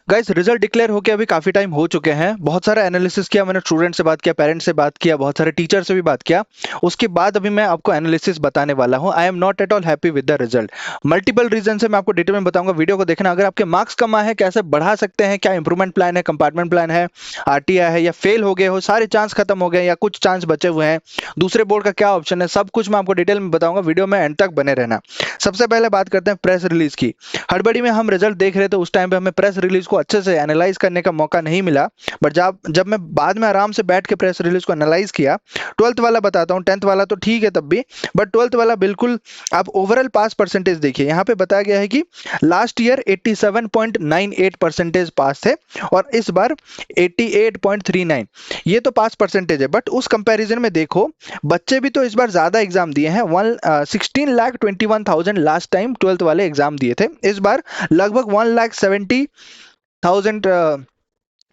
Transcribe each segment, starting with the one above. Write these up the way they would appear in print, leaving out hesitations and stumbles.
Guys result declare होके अभी काफी टाइम हो चुके हैं। बहुत सारा एनालिसिस किया मैंने, स्टूडेंट से बात किया, पेरेंट्स से बात किया, बहुत सारे टीचर से भी बात किया। उसके बाद अभी मैं आपको एनालिसिस बताने वाला हूं। I am not at all happy with the result. Multiple reason से मैं आपको डिटेल में बताऊंगा। वीडियो को देखना। अगर आपके मार्क्स कम आए हैं, कैसे बढ़ा सकते हैं, क्या इंप्रूवमेंट प्लान है, कंपार्टमेंट प्लान है, आरटीआई है, या फेल हो गए हो, सारे चांस खत्म हो गए या कुछ चांस बचे हुए हैं, दूसरे बोर्ड का क्या ऑप्शन है, सब कुछ मैं आपको डिटेल में बताऊंगा। वीडियो में एंड तक बने रहना। सबसे पहले बात करते हैं प्रेस रिलीज की। हड़बड़ी में हम रिजल्ट देख रहे थे, उस टाइम पे हमें प्रेस रिलीज को अच्छे से एनालाइज करने का मौका नहीं मिला। बट जब जब मैं बाद में आराम से बैठ के प्रेस रिलीज को एनालाइज किया, 12th वाला बताता हूँ, 10th वाला तो ठीक है तब भी, बट 12th वाला बिल्कुल। आप ओवरऑल पास परसेंटेज देखिए, यहाँ पे बताया गया है कि लास्ट ईयर 87.98 परसेंटेज पास थे और इस बार 88.39। ये तो पास परसेंटेज है, बट उस कंपैरिजन में देखो, बच्चे भी तो इस बार ज्यादा एग्जाम दिए हैं। 16,21,000 लास्ट टाइम 12th वाले एग्जाम दिए थे। इस बार लगभग 1,70,000,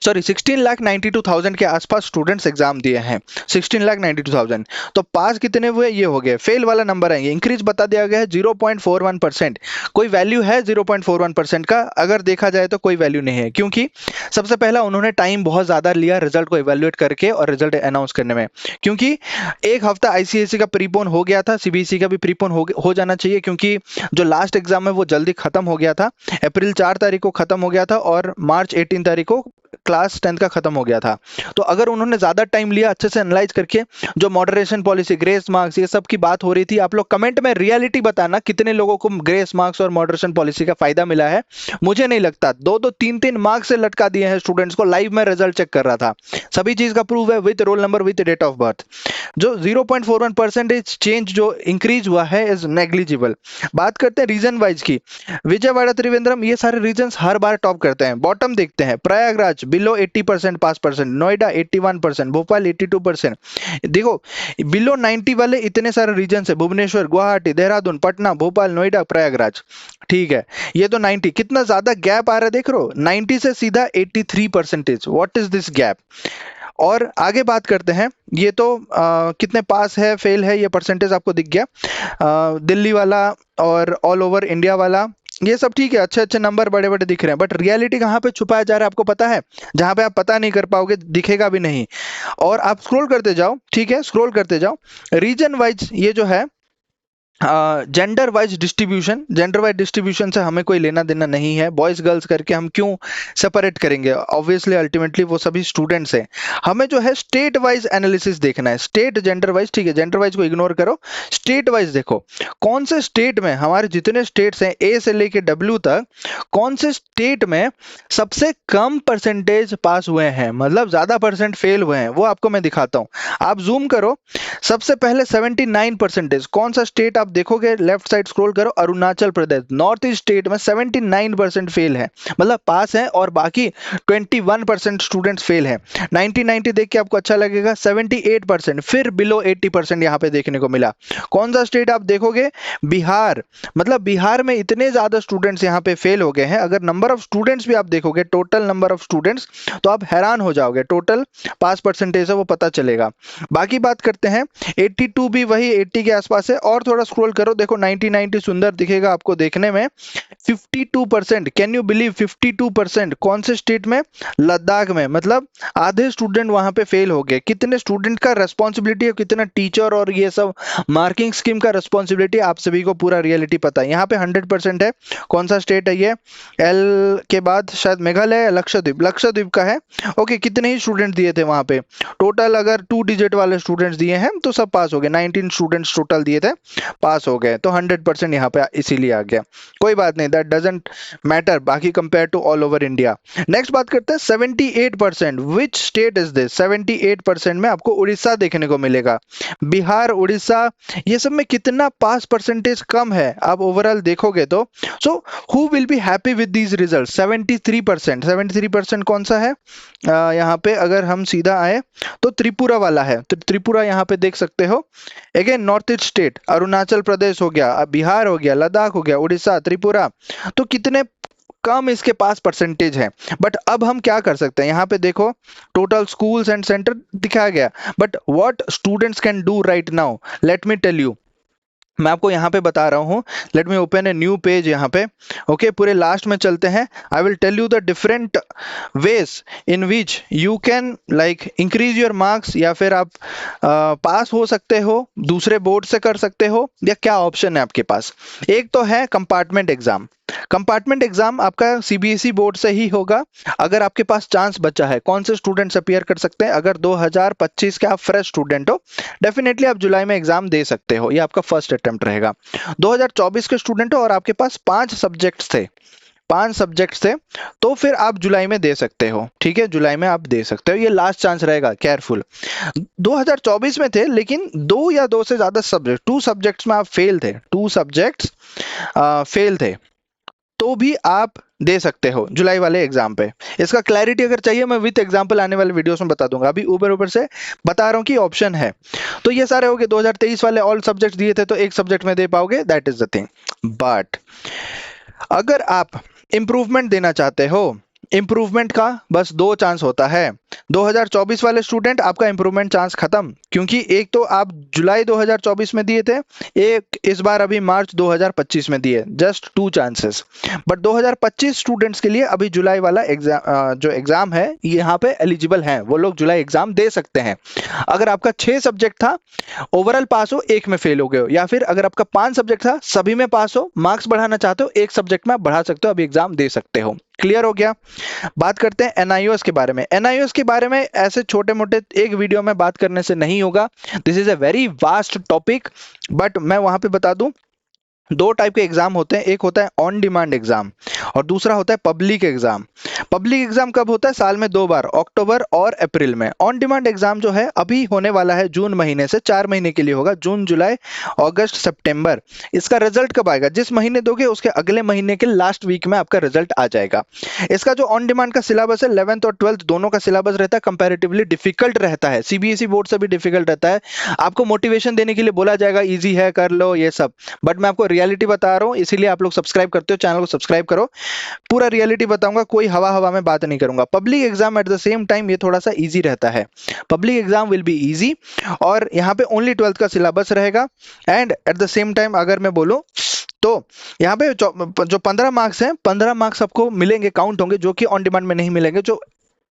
सॉरी 16,92,000 के आसपास स्टूडेंट्स एग्जाम दिए हैं। 16,92,000। तो पास कितने हुए ये हो गए। फेल वाला नंबर है, ये इंक्रीज बता दिया गया है 0.41%। कोई वैल्यू है 0.41% का? अगर देखा जाए तो कोई वैल्यू नहीं है, क्योंकि सबसे पहला उन्होंने टाइम बहुत ज्यादा लिया रिजल्ट को इवेल्युएट करके और रिजल्ट अनाउंस करने में। क्योंकि एक हफ्ता आईसीएसई का प्रीपोन हो गया था, सीबीएसई का भी प्रीपोन हो जाना चाहिए, क्योंकि जो लास्ट एग्जाम है वो जल्दी खत्म हो गया था। अप्रैल 4 तारीख को खत्म हो गया था और मार्च 18 तारीख को क्लास 10th का खत्म हो गया था। तो अगर उन्होंने ज्यादा टाइम लिया अच्छे से एनालाइज करके, जो मॉडरेशन पॉलिसी, ग्रेस मार्क्स, ये सब की बात हो रही थी, आप लोग कमेंट में रियलिटी बताना कितने लोगों को ग्रेस मार्क्स और मॉडरेशन पॉलिसी का फायदा मिला है। मुझे नहीं लगता। दो दो तीन तीन मार्क्स से लटका दिए हैं स्टूडेंट्स को। लाइव में रिजल्ट चेक कर रहा था, सभी चीज का प्रूफ है, with roll number, with date of birth. जो 0.41% चेंज जो इंक्रीज हुआ है इज नेग्लिजिबल। बात करते हैं रीजन वाइज की। विजयवाड़ा, त्रिवेंद्रम, ये सारे रीजन हर बार टॉप करते हैं। बॉटम देखते हैं, प्रयागराज बिलो 80% पास परसेंट, नोएडा 81%, भोपाल 82%। देखो, बिलो 90 वाले इतने सारे रीजन है, भुवनेश्वर, गुवाहाटी, देहरादून, पटना, भोपाल, नोएडा, प्रयागराज। ठीक है, ये तो 90, कितना ज्यादा गैप आ रहा है देख रहे हो, 90 से सीधा 83%। What is this gap? और आगे बात करते हैं। ये तो कितने पास है, फेल है, ये परसेंटेज आपको दिख गया। दिल्ली वाला और ऑल ओवर इंडिया वाला, ये सब ठीक है, अच्छे अच्छे नंबर बड़े बड़े दिख रहे हैं, बट रियलिटी कहाँ पे छुपाया जा रहा है आपको पता है? जहां पे आप पता नहीं कर पाओगे, दिखेगा भी नहीं। और आप स्क्रॉल करते जाओ, ठीक है, स्क्रॉल करते जाओ। रीजन वाइज ये जो है, gender wise distribution, gender wise distribution से हमें कोई लेना देना नहीं है। बॉयज गर्ल्स करके हम क्यों सेपरेट करेंगे? ऑब्वियसली अल्टीमेटली वो सभी स्टूडेंट्स हैं। हमें जो है स्टेट वाइज एनालिसिस देखना है। स्टेट जेंडर वाइज, ठीक है, जेंडर वाइज को इग्नोर करो, स्टेट वाइज देखो। कौन से स्टेट में, हमारे जितने स्टेट्स हैं ए से लेके डब्ल्यू तक, कौन से स्टेट में सबसे कम परसेंटेज पास हुए हैं, मतलब ज्यादा परसेंट फेल हुए हैं, वो आपको मैं दिखाता हूं। आप जूम करो। सबसे पहले 79%, कौन सा स्टेट आप देखोगे, लेफ्ट साइड स्क्रॉल करो, Arunachal Pradesh, north east state में 79% फेल है, मतलब पास है, और बाकी 21% स्टूडेंट्स फेल है। 90 देख के आपको अच्छा लगेगा, 78%, फिर बिलो 80% यहाँ पे देखने को मिला। कौन सा स्टेट आप देखोगे? बिहार, मतलब बिहार में इतने ज्यादा स्टूडेंट्स यहाँ पे फेल हो गए हैं। अगर नंबर ऑफ स्टूडेंट्स भी आप देखोगे, टोटल नंबर ऑफ स्टूडेंट्स, तो आप हैरान हो जाओगे। टोटल पास परसेंटेज है वो पता चलेगा। बाकी बात करते हैं, 82 भी वही 80 के आसपास है। और थोड़ा स्क्रॉल करो, देखो 90 सुंदर दिखेगा आपको देखने में। 52%, कैन यू बिलीव, 52%? कौन से स्टेट में? लद्दाख में। मतलब आधे स्टूडेंट वहां पे फेल हो गए। कितने स्टूडेंट का रेस्पॉन्सिबिलिटी है, कितना टीचर और ये सब मार्किंग स्कीम का रेस्पॉन्सिबिलिटी, आप सभी को पूरा रियलिटी पता है। यहाँ पे 100% है। कौन सा स्टेट है ये? एल के बाद शायद मेघालय, लक्षद्वीप, लक्षद्वीप का है। ओके, कितने ही स्टूडेंट दिए थे वहां पे? टोटल अगर 2 डिजिट वाले स्टूडेंट्स दिए हैं तो सब पास हो गए। 19 स्टूडेंट्स टोटल दिए थे, पास हो गए। तो 100% यहाँ पे इसीलिए आ गया। कोई बात नहीं, दैट डजंट मैटर बाकी compare to all over India. Next बात करते हैं 78%। Which state is this? 78% में आपको उड़ीसा देखने को मिलेगा। बिहार, उड़ीसा, ये सब में कितना पास परसेंटेज कम है आप ओवरऑल देखोगे तो। So who will be happy with these result? 73%। 73% कौन सा है? यहाँ पे अगर हम सीधा आए तो त्रिपुरा वाला है। तो त्रिपुरा यहाँ पे देख सकते हो। Again north east state, Arunachal Pradesh हो गया, बिहार हो गया, लद्दाख हो गया, उड़ीसा, त्रिपुरा, तो कितने कम इसके पास परसेंटेज है। बट अब हम क्या कर सकते हैं? यहाँ पे देखो, टोटल स्कूल्स एंड सेंटर दिखाया गया, but what students can do right now, let me tell you. मैं आपको यहाँ पे बता रहा हूँ, let me open a new page यहाँ पे। ओके, पूरे लास्ट में चलते हैं। I will tell you the different ways in which you can like increase your marks, या फिर आप पास हो सकते हो, दूसरे बोर्ड से कर सकते हो, या क्या ऑप्शन है आपके पास। एक तो है कंपार्टमेंट एग्जाम। कंपार्टमेंट एग्जाम आपका सीबीएसई बोर्ड से ही होगा। अगर आपके पास चांस बचा है, कौन से स्टूडेंट्स अपियर कर सकते हैं, अगर 2025 के आप फ्रेश स्टूडेंट हो, डेफिनेटली आप जुलाई में एग्जाम दे सकते हो, ये आपका फर्स्ट अटेम्प्ट रहेगा। 2024 के स्टूडेंट हो और आपके पास 5 सब्जेक्ट्स थे, तो फिर आप जुलाई में दे सकते हो। ठीक है, जुलाई में आप दे सकते हो, ये लास्ट चांस रहेगा, केयरफुल। 2024 में थे लेकिन 2 से ज्यादा सब्जेक्ट, 2 सब्जेक्ट्स में आप फेल थे, 2 सब्जेक्ट्स फेल थे, तो भी आप दे सकते हो जुलाई वाले एग्जाम पे। इसका क्लैरिटी अगर चाहिए, मैं विद एग्जांपल आने वाले वीडियोस में बता दूंगा, अभी ऊपर से बता रहा हूं कि ऑप्शन है। तो ये सारे हो गए, 2023 वाले ऑल सब्जेक्ट दिए थे तो एक सब्जेक्ट में दे पाओगे, that is the thing. But अगर आप इंप्रूवमेंट देना चाहते हो, इंप्रूवमेंट का बस 2 चांस होता है। 2024 वाले स्टूडेंट, आपका इंप्रूवमेंट चांस खत्म, क्योंकि एक तो आप जुलाई 2024 में दिए थे, एक इस बार अभी मार्च 2025 में दिए, जस्ट 2 चांसेस। बट 2025 स्टूडेंट्स के लिए अभी जुलाई वाला एग्जाम, जो एग्जाम है यहाँ पे एलिजिबल हैं, वो लोग जुलाई एग्जाम दे सकते हैं। अगर आपका 6 सब्जेक्ट था, ओवरऑल पास हो, एक में फेल हो गए हो, या फिर अगर आपका 5 सब्जेक्ट था, सभी में पास हो, मार्क्स बढ़ाना चाहते हो, एक सब्जेक्ट में आप बढ़ा सकते हो, अभी एग्जाम दे सकते हो। क्लियर हो गया। बात करते हैं एनआईओएस के बारे में। एनआईओएस के बारे में ऐसे छोटे मोटे एक वीडियो में बात करने से नहीं होगा, this is a very vast topic. But मैं वहां पे बता दूं, 2 टाइप के एग्जाम होते हैं, एक होता है ऑन डिमांड एग्जाम और दूसरा होता है पब्लिक एग्जाम। पब्लिक एग्जाम कब होता है? साल में 2 बार, अक्टूबर और अप्रैल में। ऑन डिमांड एग्जाम जो है अभी होने वाला है जून महीने से, 4 महीने के लिए होगा, जून जुलाई अगस्त सितंबर। इसका रिजल्ट कब आएगा? जिस महीने दोगे उसके अगले महीने के लास्ट वीक में आपका रिजल्ट आ जाएगा। इसका जो ऑन डिमांड का सिलेबस है, 11th और 12th दोनों का सिलेबस रहता है, कंपैरेटिवली डिफिकल्ट रहता है, सीबीएसई बोर्ड से भी डिफिकल्ट रहता है। आपको मोटिवेशन देने के लिए बोला जाएगा इजी है, कर लो ये सब, बट मैं आपको रियलिटी बता रहा हूं, इसीलिए आप लोग सब्सक्राइब करते हो, चैनल को सब्सक्राइब करो। पूरा रियलिटी बताऊंगा, कोई हवा हवा में बात नहीं करूंगा। Public exam at the same time ये थोड़ा सा इजी रहता है, public exam will be easy, और यहाँ पे ओनली 12th का सिलेबस रहेगा। And at the same time अगर मैं बोलूं तो यहाँ पे जो 15 मार्क्स हैं, 15 मार्क्स आपको मिलेंगे, काउंट होंगे, जो कि ऑन डिमांड में नहीं मिलेंगे। जो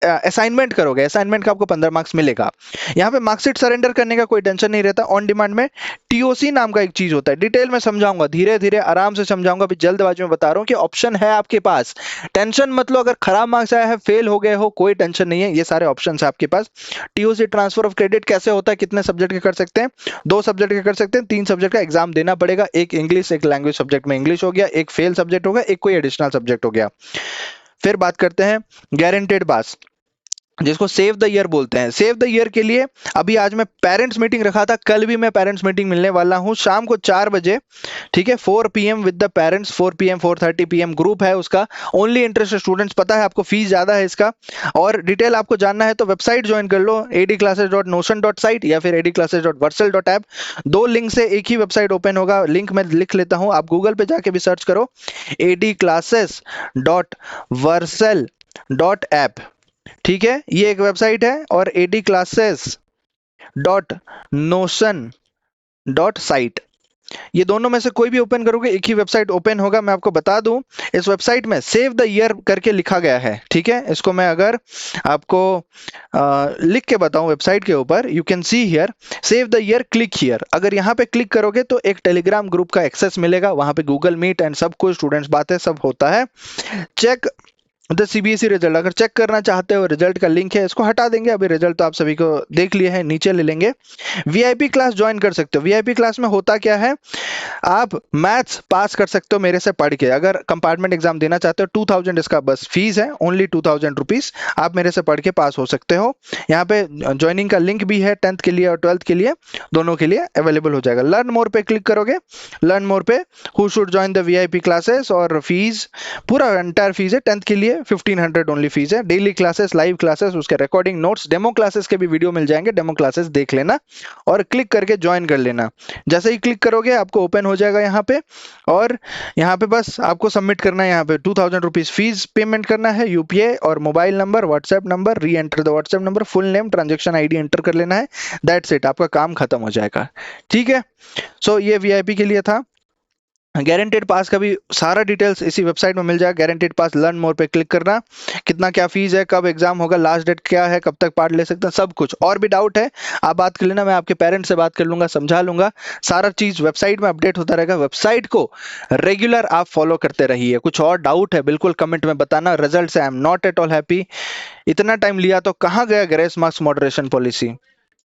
असाइनमेंट करोगे, असाइनमेंट का आपको 15 मार्क्स मिलेगा। यहाँ पे मार्कशीट सरेंडर करने का कोई टेंशन नहीं रहता। ऑन डिमांड में टीओसी नाम का एक चीज होता है, डिटेल में समझाऊंगा, धीरे धीरे आराम से समझाऊंगा, अभी जल्दबाजी में बता रहा हूँ कि ऑप्शन है आपके पास, टेंशन मत लो। अगर खराब मार्क्स आया है, फेल हो गए हो, कोई टेंशन नहीं है, ये सारे ऑप्शन है आपके पास। टीओसी ट्रांसफर ऑफ क्रेडिट कैसे होता है, कितने सब्जेक्ट के कर सकते हैं? 2 सब्जेक्ट के कर सकते हैं, 3 सब्जेक्ट का एग्जाम देना पड़ेगा, एक इंग्लिश, एक लैंग्वेज सब्जेक्ट में इंग्लिश हो गया, एक फेल सब्जेक्ट हो गया, एक कोई एडिशनल सब्जेक्ट हो गया। फिर बात करते हैं गारंटेड पास, जिसको सेव द ईयर बोलते हैं। सेव द ईयर के लिए अभी आज मैं पेरेंट्स मीटिंग रखा था, कल भी मैं पेरेंट्स मीटिंग मिलने वाला हूं शाम को 4 बजे, ठीक है, 4 PM with the parents, 4 PM 4:30 PM group है उसका, ओनली इंटरेस्टेड स्टूडेंट्स। पता है आपको फीस ज्यादा है इसका, और डिटेल आपको जानना है तो वेबसाइट ज्वाइन कर लो, adclasses.notion.site या फिर adclasses.versal.app, 2 लिंक से एक ही वेबसाइट ओपन होगा। लिंक मैं लिख लेता हूं, आप गूगल पे जाके भी सर्च करो, adclasses.versal.app, ठीक है, ये एक वेबसाइट है, और adclasses.notion.site, ये दोनों में से कोई भी ओपन करोगे एक ही वेबसाइट ओपन होगा। मैं आपको बता दूं, इस वेबसाइट में सेव द ईयर करके लिखा गया है, ठीक है। इसको मैं अगर आपको लिख के बताऊं वेबसाइट के ऊपर, you can see here save the year, click here. अगर यहाँ पे क्लिक करोगे तो एक टेलीग्राम ग्रुप का एक्सेस मिलेगा, वहां पे गूगल मीट एंड सब कुछ, स्टूडेंट्स बातें सब होता है। चेक द सीबीएसई रिजल्ट, अगर चेक करना चाहते हो, रिजल्ट का लिंक है, इसको हटा देंगे, अभी रिजल्ट तो आप सभी को देख लिए हैं, नीचे ले लेंगे। वीआईपी क्लास ज्वाइन कर सकते हो। वीआईपी क्लास में होता क्या है, आप मैथ्स पास कर सकते हो मेरे से पढ़ के। अगर कंपार्टमेंट एग्जाम देना चाहते हो, 2000 इसका बस फीस है, ओनली 2000 रुपीज, आप मेरे से पढ़ के पास हो सकते हो। यहाँ पे ज्वाइनिंग का लिंक भी है, 10th के लिए और 12th के लिए, दोनों के लिए अवेलेबल हो जाएगा। लर्न मोर पे क्लिक करोगे, लर्न मोर पे who should join the VIP classes, और फीस पूरा एंटायर फीस है 10th के लिए लिए 1500 ओनली फीस है। डेली क्लासेस, लाइव क्लासेस, उसके रिकॉर्डिंग नोट्स, डेमो क्लासेस के भी वीडियो मिल जाएंगे, डेमो क्लासेस देख लेना और क्लिक करके ज्वाइन कर लेना। जैसे ही क्लिक करोगे आपको ओपन हो जाएगा यहाँ पे, और यहाँ पे बस आपको सबमिट करना है। यहाँ पे 2000 रुपीज फीस पेमेंट करना है, यूपीआई और मोबाइल नंबर, व्हाट्सएप नंबर, री enter the WhatsApp number, full name, transaction ID enter कर लेना है। दैट्स इट, आपका काम खत्म हो जाएगा। ठीक है, सो ये वीआईपी के लिए था। गारंटेड पास का भी सारा डिटेल्स इसी वेबसाइट में मिल जाएगा। गारंटेड पास लर्न मोर पे क्लिक करना, कितना क्या फीस है, कब एग्जाम होगा, लास्ट डेट क्या है, कब तक पार्ट ले सकते हैं, सब कुछ। और भी डाउट है आप बात कर लेना, मैं आपके पेरेंट्स से बात कर लूंगा, समझा लूंगा। सारा चीज वेबसाइट में अपडेट होता रहेगा। वेबसाइट को रेगुलर आप फॉलो करते रहिए। कुछ और डाउट है बिल्कुल कमेंट में बताना। रिजल्ट से आई am not at all happy. इतना टाइम लिया तो कहाँ गया ग्रेस मार्क्स मॉडरेशन पॉलिसी?